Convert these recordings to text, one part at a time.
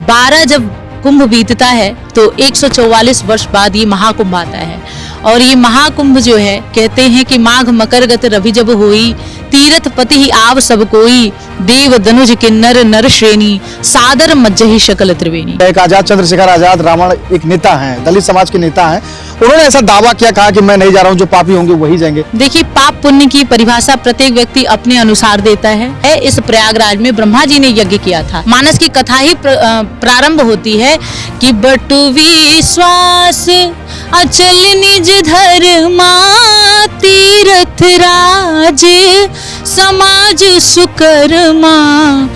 12 जब कुंभ बीतता है तो 144 वर्ष बाद ये महाकुंभ आता है। और ये महाकुंभ जो है, कहते हैं कि माघ मकर गत रवि जब होई, तीरथ पति ही आव सब कोई, देव धनुज किन्नर नर श्रेणी, सादर मज्जहि शकल त्रिवेणी। एक आजाद चंद्रशेखर आजाद रावण एक नेता हैं, दलित समाज के नेता हैं। उन्होंने ऐसा दावा किया, कहा कि मैं नहीं जा रहा हूं, जो पापी होंगे वही जाएंगे। देखिए, पाप पुण्य की परिभाषा प्रत्येक व्यक्ति अपने अनुसार देता है। इस प्रयागराज में ब्रह्मा जी ने यज्ञ किया था। मानस की कथा ही प्रारंभ होती है कि बटु विश्वास अचल निज धर्मा, तीर्थ राज समाज सुकर्मा।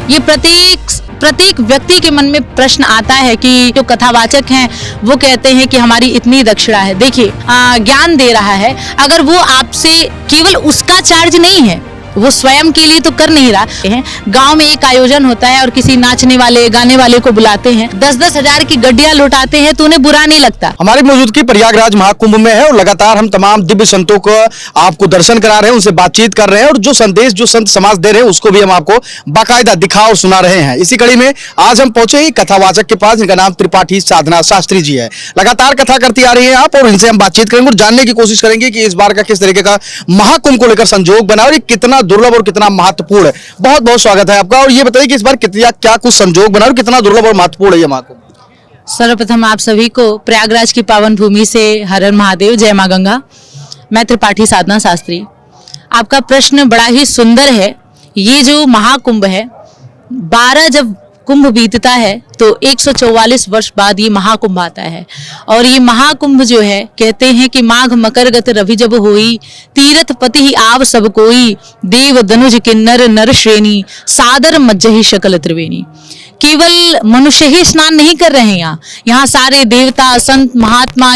ये प्रत्येक व्यक्ति के मन में प्रश्न आता है कि जो कथावाचक हैं वो कहते हैं कि हमारी इतनी दक्षिणा है। देखिए, ज्ञान दे रहा है, अगर वो आपसे केवल उसका चार्ज नहीं है, वो स्वयं के लिए तो कर नहीं रहा है। गांव में एक आयोजन होता है और किसी नाचने वाले गाने वाले को बुलाते हैं, 10-10 हजार की गड्डियां लुटाते हैं तो उन्हें बुरा नहीं लगता। हमारी मौजूदगी प्रयागराज महाकुंभ में है और लगातार हम तमाम दिव्य संतों को आपको दर्शन करा रहे हैं, उनसे बातचीत कर रहे हैं और जो संदेश जो संत समाज दे रहे हैं उसको भी हम आपको बाकायदा दिखा और सुना रहे हैं। इसी कड़ी में आज हम पहुंचे ही कथावाचक के पास, जिनका नाम त्रिपाठी साधना शास्त्री जी है। लगातार कथा करती आ रही है आप, और इनसे हम बातचीत करेंगे और जानने की कोशिश करेंगे कि इस बार का किस तरीके का महाकुंभ को लेकर संजोग बना और ये कितना दुर्लभ और कितना महत्वपूर्ण है। बहुत बहुत स्वागत है आपका। और ये बताइए कि इस बार क्या कुछ संजोग बना और कितना दुर्लभ और महत्वपूर्ण है ये महाकुंभ? सर्वप्रथम आप सभी को प्रयागराज की पावन भूमि से हर हर महादेव, जय मां गंगा। मैं त्रिपाठी साधना शास्त्री। आपका प्रश्न बड़ा ही सुंदर है। ये जो महाकुंभ है, 12 जब कुंभ बीतता है तो 144 वर्ष बाद ये महाकुंभ आता है। और ये महाकुंभ जो है, कहते हैं कि माघ मकर गत रवि जब होई, तीरथ पति ही आव सब कोई, देव धनुज किन्नर नर श्रेणी, सादर मज्जहि शकल त्रिवेणी। केवल मनुष्य ही स्नान नहीं कर रहे हैं, यहाँ सारे देवता, संत, महात्मा,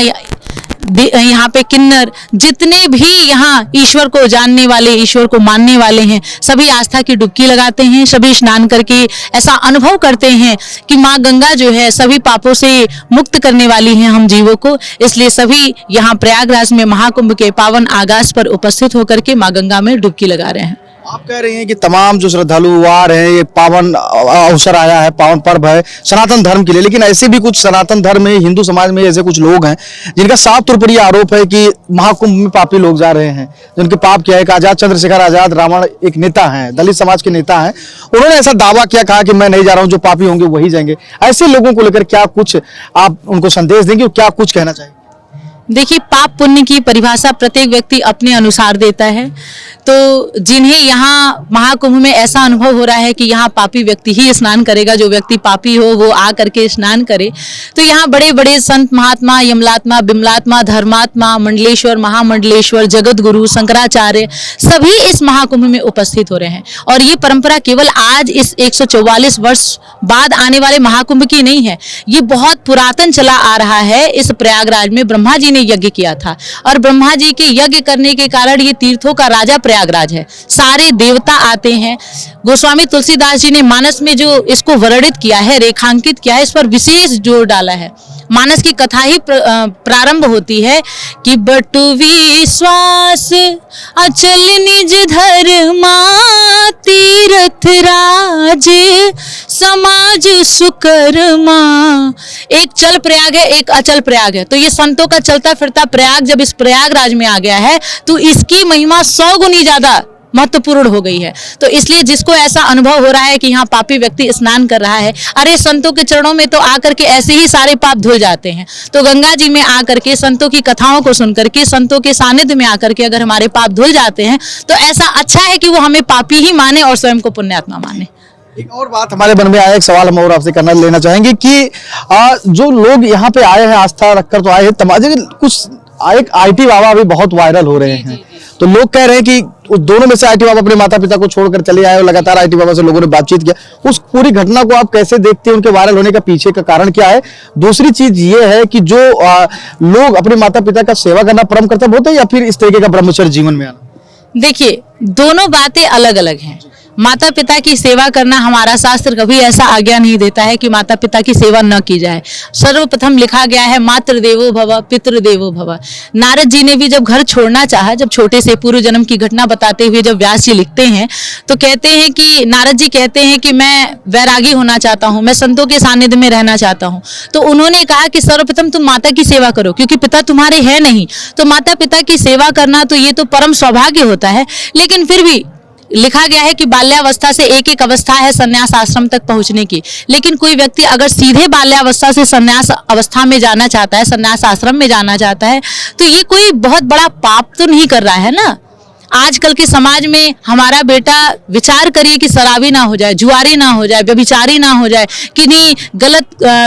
यहाँ पे किन्नर, जितने भी यहाँ ईश्वर को जानने वाले, ईश्वर को मानने वाले हैं, सभी आस्था की डुबकी लगाते हैं। सभी स्नान करके ऐसा अनुभव करते हैं कि माँ गंगा जो है सभी पापों से मुक्त करने वाली हैं हम जीवों को। इसलिए सभी यहाँ प्रयागराज में महाकुंभ के पावन आगाज पर उपस्थित होकर के माँ गंगा में डुबकी लगा रहे हैं। आप कह रही हैं कि तमाम जो श्रद्धालु आ रहे हैं, ये पावन अवसर आया है, पावन पर्व है सनातन धर्म के लिए, लेकिन ऐसे भी कुछ सनातन धर्म में, हिंदू समाज में ऐसे कुछ लोग हैं जिनका साफ तौर पर यह आरोप है कि महाकुंभ में पापी लोग जा रहे हैं, जिनके पाप किया है। एक आजाद चंद्रशेखर आजाद रावण एक नेता हैं, दलित समाज के नेता हैं। उन्होंने ऐसा दावा किया, कहा कि मैं नहीं जा रहा हूं, जो पापी होंगे वही जाएंगे। ऐसे लोगों को लेकर क्या कुछ आप उनको संदेश देंगे और क्या कुछ कहना चाहिए? देखिए, पाप पुण्य की परिभाषा प्रत्येक व्यक्ति अपने अनुसार देता है। तो जिन्हें यहाँ महाकुंभ में ऐसा अनुभव हो रहा है कि यहाँ पापी व्यक्ति ही स्नान करेगा, जो व्यक्ति पापी हो वो आ करके स्नान करे, तो यहाँ बड़े बड़े संत महात्मा, यमलात्मा, बिमलात्मा, धर्मात्मा, मंडलेश्वर, महामंडलेश्वर, जगत गुरु, शंकराचार्य, सभी इस महाकुंभ में उपस्थित हो रहे हैं। और ये परंपरा केवल आज इस 144 वर्ष बाद आने वाले महाकुंभ की नहीं है, ये बहुत पुरातन चला आ रहा है। इस प्रयागराज में ब्रह्मा जी ने यज्ञ किया था और ब्रह्मा जी के यज्ञ करने के कारण ये तीर्थों का राजा प्रयागराज है। सारे देवता आते हैं। गोस्वामी तुलसीदास जी ने मानस में जो इसको वर्णित किया है, रेखांकित किया है, इस पर विशेष जोर डाला है। मानस की कथा ही प्रारंभ होती है कि बटु विश्वास अचल निज धर्मा, तीर्थ राज समाज सुकर्मा। एक चल प्रयाग है, एक अचल प्रयाग है। तो ये संतों का चलता फिरता प्रयाग जब इस प्रयागराज में आ गया है तो इसकी महिमा 100 गुनी ज्यादा महत्वपूर्ण हो गई है। तो इसलिए जिसको ऐसा अनुभव हो रहा है कि यहाँ पापी व्यक्ति स्नान कर रहा है, अरे संतों के चरणों में तो आकर के ऐसे ही सारे पाप धुल जाते हैं। तो गंगा जी में आकर के संतों की कथाओं को सुनकर के, संतों के सानिध्य में आकर के अगर हमारे पाप धुल जाते हैं तो ऐसा अच्छा है कि वो हमें पापी ही माने और स्वयं को पुण्यात्मा माने। एक और बात हमारे मन में आया, एक सवाल हम और आपसे करना लेना चाहेंगे कि जो लोग यहाँ पे आए हैं, आस्था रखकर तो आए हैं, तमाम कुछ एक आईटी बाबा अभी बहुत वायरल हो रहे हैं। तो लोग कह रहे हैं कि उस दोनों में से आईटी बाबा अपने माता पिता को छोड़कर चले आए और लगातार आईटी बाबा से लोगों ने बातचीत किया। उस पूरी घटना को आप कैसे देखते हैं? उनके वायरल होने का पीछे का कारण क्या है? दूसरी चीज ये है कि जो लोग अपने माता पिता का सेवा करना परम कर्तव्य होता है या फिर इस तरीके का ब्रह्मचर्य जीवन में आना? देखिए, दोनों बातें अलग अलग हैं। माता पिता की सेवा करना हमारा शास्त्र कभी ऐसा आज्ञा नहीं देता है कि माता पिता की सेवा न की जाए। सर्वप्रथम लिखा गया है मातृ देवो भव पितृ देवो भव। नारद जी ने भी जब घर छोड़ना चाहा, जब छोटे से पूर्व जन्म की घटना बताते हुए जब व्यास जी लिखते हैं तो कहते हैं कि नारद जी कहते हैं कि मैं वैरागी होना चाहता हूँ, मैं संतों के सानिध्य में रहना चाहता हूँ। तो उन्होंने कहा कि सर्वप्रथम तुम माता की सेवा करो, क्योंकि पिता तुम्हारे है नहीं, तो माता पिता की सेवा करना तो ये तो परम सौभाग्य होता है। लेकिन फिर भी लिखा गया है कि बाल्यावस्था से एक एक अवस्था है संन्यास आश्रम तक पहुंचने की। लेकिन कोई व्यक्ति अगर सीधे बाल्यावस्था से संन्यास अवस्था में जाना चाहता है, संन्यास आश्रम में जाना चाहता है, तो ये कोई बहुत बड़ा पाप तो नहीं कर रहा है ना। आजकल के समाज में हमारा बेटा विचार करिए कि शराबी ना हो जाए, जुआरी ना हो जाए, व्यभिचारी ना हो जाए, किन्हीं गलत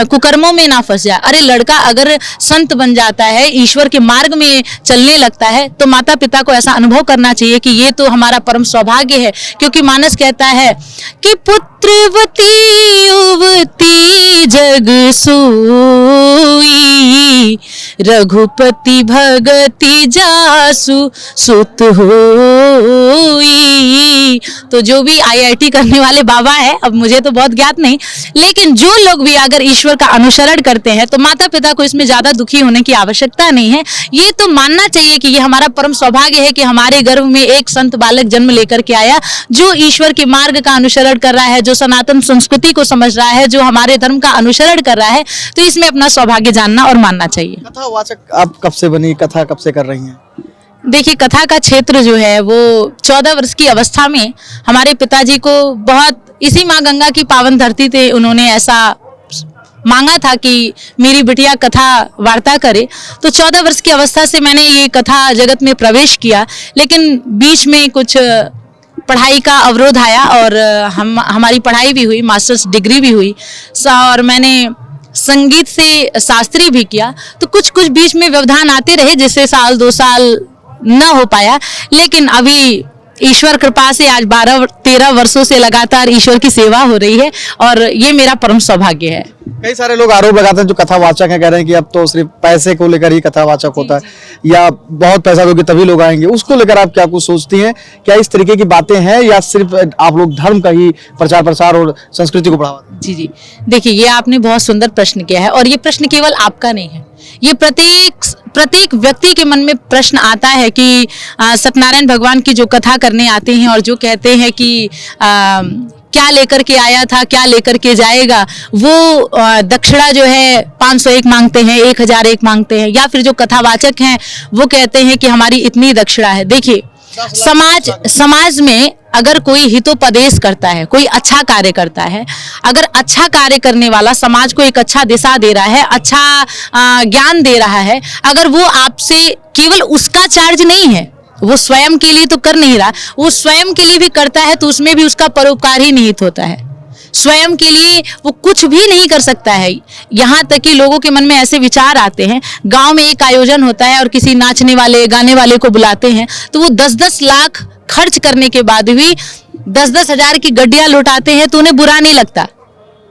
कुकर्मों में ना फंस जाए। अरे लड़का अगर संत बन जाता है, ईश्वर के मार्ग में चलने लगता है, तो माता पिता को ऐसा अनुभव करना चाहिए कि ये तो हमारा परम सौभाग्य है। क्योंकि मानस कहता है कि पुत्रवती युवती जग सोई, रघुपति भगति जासु सुत होई। तो जो भी आईआईटी करने वाले बाबा है, अब मुझे तो बहुत ज्ञात नहीं, लेकिन जो लोग भी अगर ईश्वर का अनुसरण करते हैं तो माता पिता को इसमें ज्यादा दुखी होने की आवश्यकता नहीं है। ये तो मानना चाहिए कि ये हमारा परम सौभाग्य है कि हमारे गर्भ में एक संत बालक जन्म लेकर के आया, जो ईश्वर के मार्ग का अनुसरण कर रहा है, जो सनातन संस्कृति को समझ रहा है, जो हमारे धर्म का अनुसरण कर रहा है। तो इसमें अपना सौभाग्य जानना और मानना चाहिए। कथावाचक आप कब से बनी, कथा कब से कर रही हैं? देखिए, कथा का क्षेत्र जो है वो 14 वर्ष की अवस्था में हमारे पिताजी को बहुत, इसी माँ गंगा की पावन धरती थे, उन्होंने ऐसा मांगा था कि मेरी बिटिया कथा वार्ता करे। तो 14 वर्ष की अवस्था से मैंने ये कथा जगत में प्रवेश किया। लेकिन बीच में कुछ पढ़ाई का अवरोध आया और हमारी पढ़ाई भी हुई, मास्टर्स डिग्री भी हुई, और मैंने संगीत से शास्त्री भी किया। तो कुछ बीच में व्यवधान आते रहे, जिससे साल 2 साल न हो पाया। लेकिन अभी ईश्वर कृपा से आज 12-13 वर्षों से लगातार ईश्वर की सेवा हो रही है और ये मेरा परम सौभाग्य है। कई सारे लोग आरोप लगाते हैं जो कथावाचक हैं, कह रहे हैं कि अब तो सिर्फ पैसे को लेकर ही कथावाचक होता है, या बहुत पैसा दोगे तभी लोग आएंगे। उसको लेकर आप क्या कुछ सोचती हैं? क्या इस तरीके की बातें हैं या सिर्फ आप लोग धर्म का ही प्रचार प्रसार और संस्कृति को बढ़ावा दें? जी, देखिए, ये आपने बहुत सुंदर प्रश्न किया है और ये प्रश्न केवल आपका नहीं है, ये प्रत्येक व्यक्ति के मन में प्रश्न आता है कि सत्यनारायण भगवान की जो कथा करने आते हैं और जो कहते हैं कि क्या लेकर के आया था, क्या लेकर के जाएगा, वो दक्षिणा जो है 501 मांगते हैं, 1001 मांगते हैं, या फिर जो कथावाचक हैं वो कहते हैं कि हमारी इतनी दक्षिणा है। देखिए, समाज में अगर कोई हितोपदेश करता है, कोई अच्छा कार्य करता है, अगर अच्छा कार्य करने वाला समाज को एक अच्छा दिशा दे रहा है, अच्छा ज्ञान दे रहा है, अगर वो आपसे केवल उसका चार्ज नहीं है, वो स्वयं के लिए तो कर नहीं रहा, वो स्वयं के लिए भी करता है, तो उसमें भी उसका परोपकार ही निहित होता है। स्वयं के लिए वो कुछ भी नहीं कर सकता है। यहाँ तक कि लोगों के मन में ऐसे विचार आते हैं, गांव में एक आयोजन होता है और किसी नाचने वाले गाने वाले को बुलाते हैं, तो वो 10-10 लाख खर्च करने के बाद भी 10-10 हजार की गड्डियां लुटाते हैं, तो उन्हें बुरा नहीं लगता।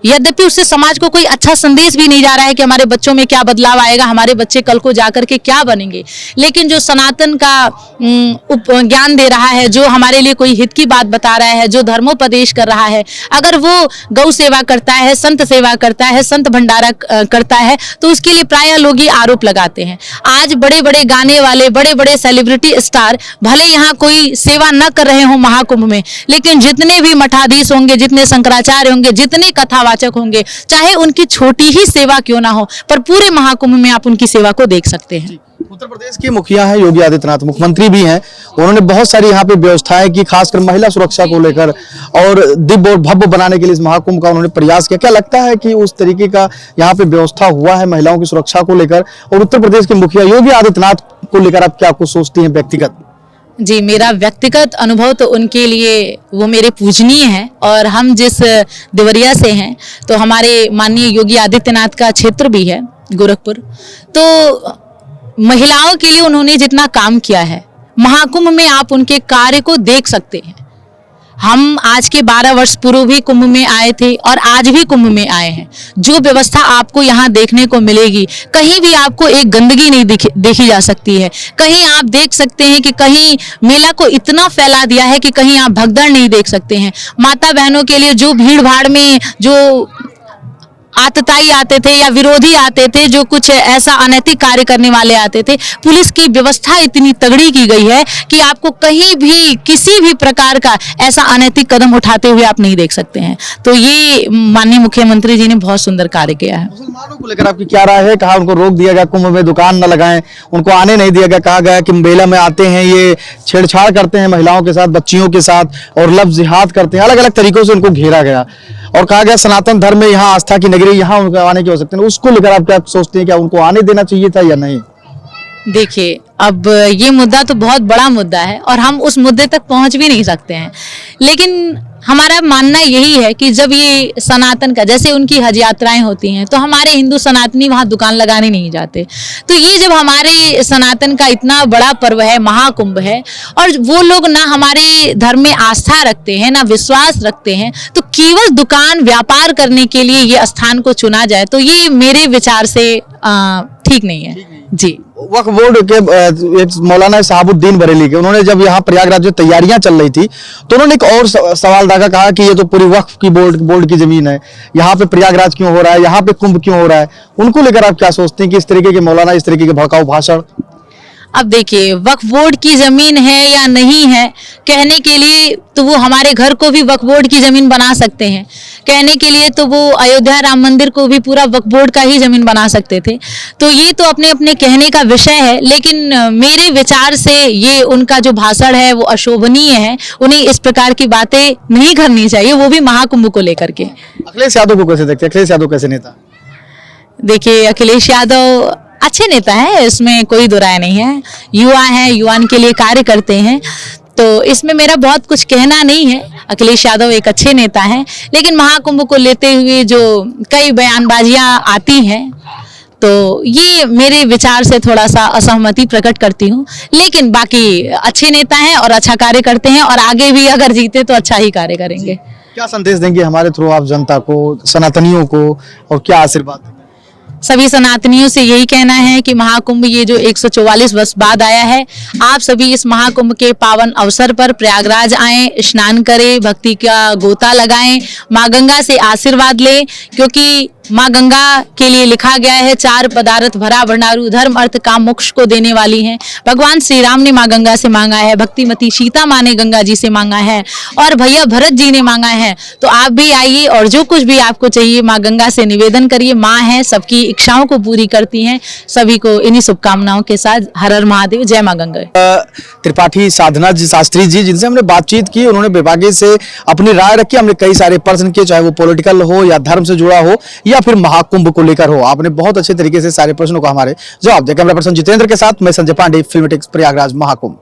यद्यपि उससे समाज को कोई अच्छा संदेश भी नहीं जा रहा है कि हमारे बच्चों में क्या बदलाव आएगा, हमारे बच्चे कल को जाकर के क्या बनेंगे। लेकिन जो सनातन का ज्ञान दे रहा है, जो हमारे लिए कोई हित की बात बता रहा है, जो धर्मोपदेश कर रहा है, अगर वो गौ सेवा करता है, संत सेवा करता है, संत भंडारा करता है, तो उसके लिए प्रायः लोग ये आरोप लगाते हैं। आज बड़े बड़े गाने वाले, बड़े बड़े सेलिब्रिटी स्टार भले यहाँ कोई सेवा न कर रहे हों महाकुंभ में, लेकिन जितने भी मठाधीश होंगे, जितने शंकराचार्य होंगे, जितने कथावाचक होंगे, चाहे उनकी छोटी ही सेवा क्यों ना हो, पर पूरे महाकुंभ में आप उनकी सेवा को देख सकते हैं। उत्तर प्रदेश के मुखिया हैं योगी आदित्यनाथ, मुख्यमंत्री भी हैं, उन्होंने बहुत सारी यहाँ पे व्यवस्थाएं की, खासकर महिला सुरक्षा को लेकर और दिव्य और भव्य बनाने के लिए इस महाकुंभ का उन्होंने प्रयास किया। क्या लगता है कि उस तरीके का यहाँ पे व्यवस्था हुआ है महिलाओं की सुरक्षा को लेकर? और उत्तर प्रदेश के मुखिया योगी आदित्यनाथ को लेकर आप क्या कुछ सोचती हैं व्यक्तिगत? जी, मेरा व्यक्तिगत अनुभव तो उनके लिए वो मेरे पूजनीय हैं, और हम जिस देवरिया से हैं तो हमारे माननीय योगी आदित्यनाथ का क्षेत्र भी है गोरखपुर। तो महिलाओं के लिए उन्होंने जितना काम किया है, महाकुंभ में आप उनके कार्य को देख सकते हैं। हम आज के 12 वर्ष पूर्व भी कुंभ में आए थे और आज भी कुंभ में आए हैं। जो व्यवस्था आपको यहाँ देखने को मिलेगी, कहीं भी आपको एक गंदगी नहीं देखी जा सकती है। कहीं आप देख सकते हैं कि कहीं मेला को इतना फैला दिया है कि कहीं आप भगदड़ नहीं देख सकते हैं। माता बहनों के लिए जो भीड़ भाड़ में जो आतताई आते थे या विरोधी आते थे, जो कुछ ऐसा अनैतिक कार्य करने वाले आते थे, पुलिस की व्यवस्था इतनी तगड़ी की गई है कि आपको कहीं भी किसी भी प्रकार का ऐसा अनैतिक कदम उठाते हुए आप नहीं देख सकते हैं। तो ये माननीय मुख्यमंत्री जी ने बहुत सुंदर कार्य किया है। मुसलमानों को लेकर आपकी क्या राय है? कहा उनको रोक दिया गया, कुंभ में दुकान न लगाएं, उनको आने नहीं दिया गया, कहा गया कि मेला में आते हैं ये छेड़छाड़ करते हैं महिलाओं के साथ, बच्चियों के साथ और लफ्ज जिहाद करते हैं, अलग अलग तरीकों से उनको घेरा गया और कहा गया सनातन धर्म में यहाँ आस्था की नगरी, यहाँ उनको आने की हो सकते हैं। उसको लेकर आप क्या सोचते हैं, क्या उनको आने देना चाहिए था या नहीं? देखिए, अब ये मुद्दा तो बहुत बड़ा मुद्दा है और हम उस मुद्दे तक पहुंच भी नहीं सकते हैं, लेकिन हमारा मानना यही है कि जब ये सनातन का, जैसे उनकी हज यात्राएं होती हैं, तो हमारे हिंदू सनातनी वहां दुकान लगाने नहीं जाते। तो ये जब हमारे सनातन का इतना बड़ा पर्व है, महाकुंभ है, और वो लोग ना हमारे धर्म में आस्था रखते हैं ना विश्वास रखते हैं, तो केवल दुकान व्यापार करने के लिए ये स्थान को चुना जाए, तो ये मेरे विचार से ठीक नहीं है जी। वक्फ बोर्ड के एक मौलाना शहाबुद्दीन बरेली के, उन्होंने जब यहाँ प्रयागराज में तैयारियां चल रही थी तो उन्होंने एक और सवाल दागा, कहा कि ये तो पूरी वक्फ की बोर्ड की जमीन है, यहाँ पे प्रयागराज क्यों हो रहा है, यहाँ पे कुंभ क्यों हो रहा है? उनको लेकर आप क्या सोचते हैं कि इस तरीके के मौलाना इस तरीके के भड़काऊ भाषण? अब देखिए, वक्फ बोर्ड की जमीन है या नहीं है कहने के लिए तो वो हमारे घर को भी वक्फ बोर्ड की जमीन बना सकते हैं, कहने के लिए तो वो अयोध्या राम मंदिर को भी पूरा वक्फ बोर्ड का ही जमीन बना सकते थे। तो ये तो अपने अपने कहने का विषय है, लेकिन मेरे विचार से ये उनका जो भाषण है वो अशोभनीय है। उन्हें इस प्रकार की बातें नहीं करनी चाहिए, वो भी महाकुंभ को लेकर के। अखिलेश यादव को कैसे देखते हैं? अखिलेश यादव कैसे नेता? देखिए, अखिलेश यादव अच्छे नेता है, इसमें कोई दो राय नहीं है। युवा है, युवान के लिए कार्य करते हैं, तो इसमें मेरा बहुत कुछ कहना नहीं है। अखिलेश यादव एक अच्छे नेता हैं, लेकिन महाकुंभ को लेते हुए जो कई बयानबाजियां आती हैं, तो ये मेरे विचार से थोड़ा सा असहमति प्रकट करती हूँ। लेकिन बाकी अच्छे नेता हैं और अच्छा कार्य करते हैं, और आगे भी अगर जीते तो अच्छा ही कार्य करेंगे। क्या संदेश देंगे हमारे थ्रू आप जनता को, सनातनियों को, और क्या आशीर्वाद देंगे? सभी सनातनियों से यही कहना है कि महाकुंभ ये जो 144 वर्ष बाद आया है, आप सभी इस महाकुंभ के पावन अवसर पर प्रयागराज आएं, स्नान करें, भक्ति का गोता लगाएं, माँ गंगा से आशीर्वाद लें, क्योंकि माँ गंगा के लिए लिखा गया है 4 पदार्थ भरा भंडारू, धर्म अर्थ काम मोक्ष को देने वाली हैं। भगवान श्री राम ने माँ गंगा से मांगा है, भक्तिमती सीता माँ ने गंगा जी से मांगा है, और भैया भरत जी ने मांगा है। तो आप भी आइए और जो कुछ भी आपको चाहिए माँ गंगा से निवेदन करिए। माँ है, सबकी इच्छाओं को पूरी करती हैं। सभी को इन्हीं शुभकामनाओं के साथ हर हर महादेव, जय माँ गंगा। त्रिपाठी साधना जी शास्त्री जी, जिनसे हमने बातचीत की, उन्होंने विभागीय से अपनी राय रखी। हमने कई सारे प्रश्न किए, चाहे वो पॉलिटिकल हो या धर्म से जुड़ा हो या फिर महाकुंभ को लेकर हो। आपने बहुत अच्छे तरीके से सारे प्रश्नों का हमारे जवाब दिया। कैमरा पर्सन जितेंद्र के साथ मैं संजय पांडे, फिल्म टेक्स, प्रयागराज महाकुंभ।